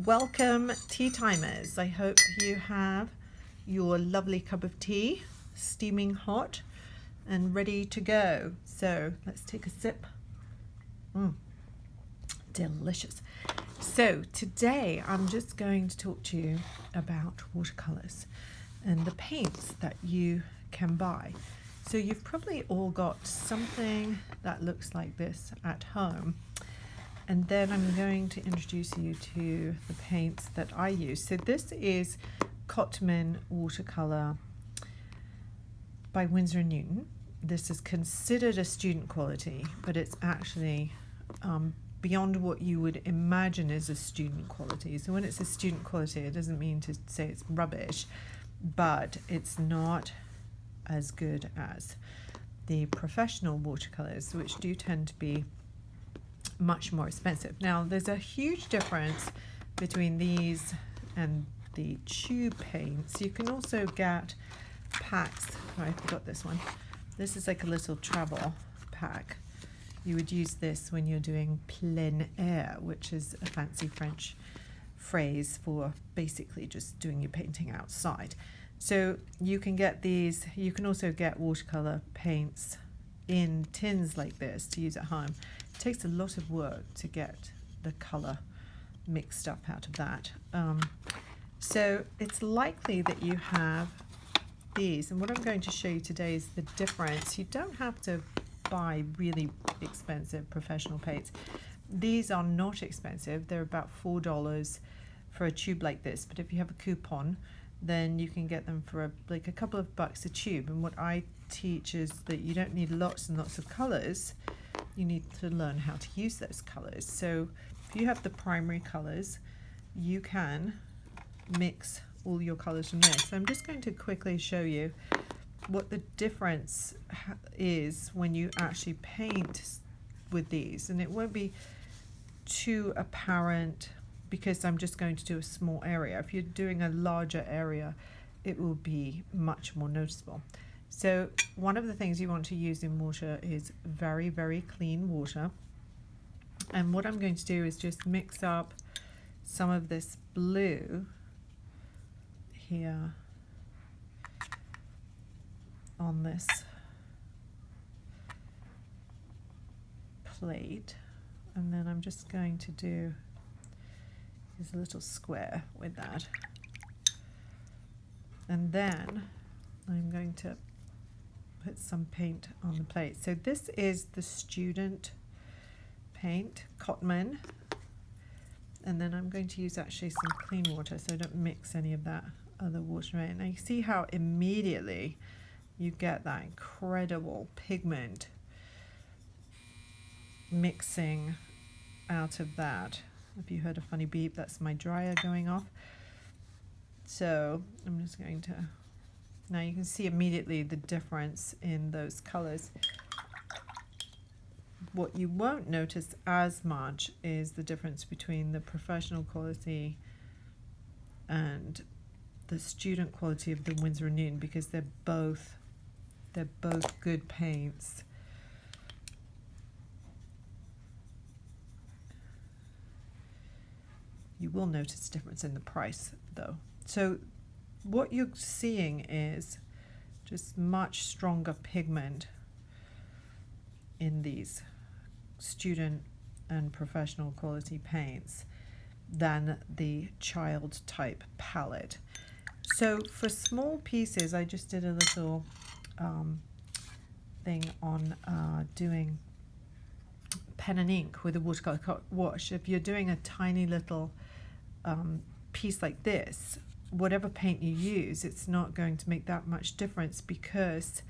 Welcome, tea timers. I hope you have your lovely cup of tea steaming hot and ready to go. So let's take a sip. Delicious. So today I'm just going to talk to you about watercolors and the paints that you can buy. So you've probably all got something that looks like this at home. And then I'm going to introduce you to the paints that I use. So this is Cotman Watercolor by Winsor & Newton. This is considered a student quality, but it's actually beyond what you would imagine is a student quality. So when it's a student quality, it doesn't mean to say it's rubbish, but it's not as good as the professional watercolors, which do tend to be much more expensive. Now there's a huge difference between these and the tube paints. You can also get packs. Oh, I forgot this one. This is like a little travel pack. You would use this when you're doing plein air, which is a fancy French phrase for basically just doing your painting outside. So you can get these. You can also get watercolor paints in tins like this to use at home. It takes a lot of work to get the color mixed up out of that. So it's likely that you have these, and what I'm going to show you today is the difference. You don't have to buy really expensive professional paints. These are not expensive. They're about $4 for a tube like this, but if you have a coupon, then you can get them for like a couple of bucks a tube. And what I teach is that you don't need lots and lots of colors. You need to learn how to use those colors. So if you have the primary colors, you can mix all your colors from this. So I'm just going to quickly show you what the difference is when you actually paint with these. And it won't be too apparent because I'm just going to do a small area. If you're doing a larger area, it will be much more noticeable. So one of the things you want to use in water is very, very clean water. And what I'm going to do is just mix up some of this blue here on this plate. And then I'm just going to do a little square with that. And then I'm going to put some paint on the plate. So this is the student paint, Cotman. And then I'm going to use actually some clean water so I don't mix any of that other water in. Now you see how immediately you get that incredible pigment mixing out of that. If you heard a funny beep, that's my dryer going off. So I'm just going to, now you can see immediately the difference in those colors. What you won't notice as much is the difference between the professional quality and the student quality of the Winsor & Newton, because they're both good paints. You will notice a difference in the price though. So what you're seeing is just much stronger pigment in these student and professional quality paints than the child type palette. So for small pieces, I just did a little thing on doing pen and ink with a watercolor wash. If you're doing a tiny little piece like this, whatever paint you use, it's not going to make that much difference because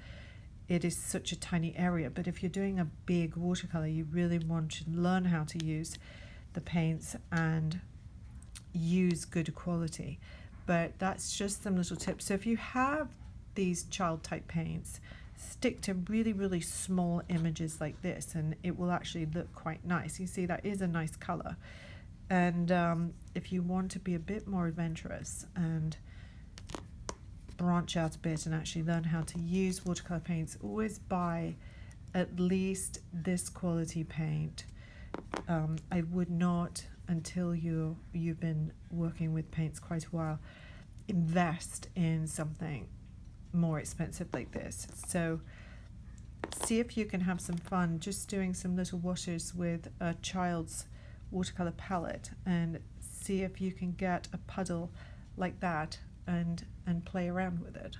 it is such a tiny area. But if you're doing a big watercolor, you really want to learn how to use the paints and use good quality. But that's just some little tips. So if you have these child type paints, stick to really, really small images like this and it will actually look quite nice. You see that is a nice color. And if you want to be a bit more adventurous and branch out a bit and actually learn how to use watercolor paints, always buy at least this quality paint. I would not until you've been working with paints quite a while, invest in something more expensive like this. So see if you can have some fun just doing some little washes with a child's watercolor palette, and see if you can get a puddle like that and play around with it.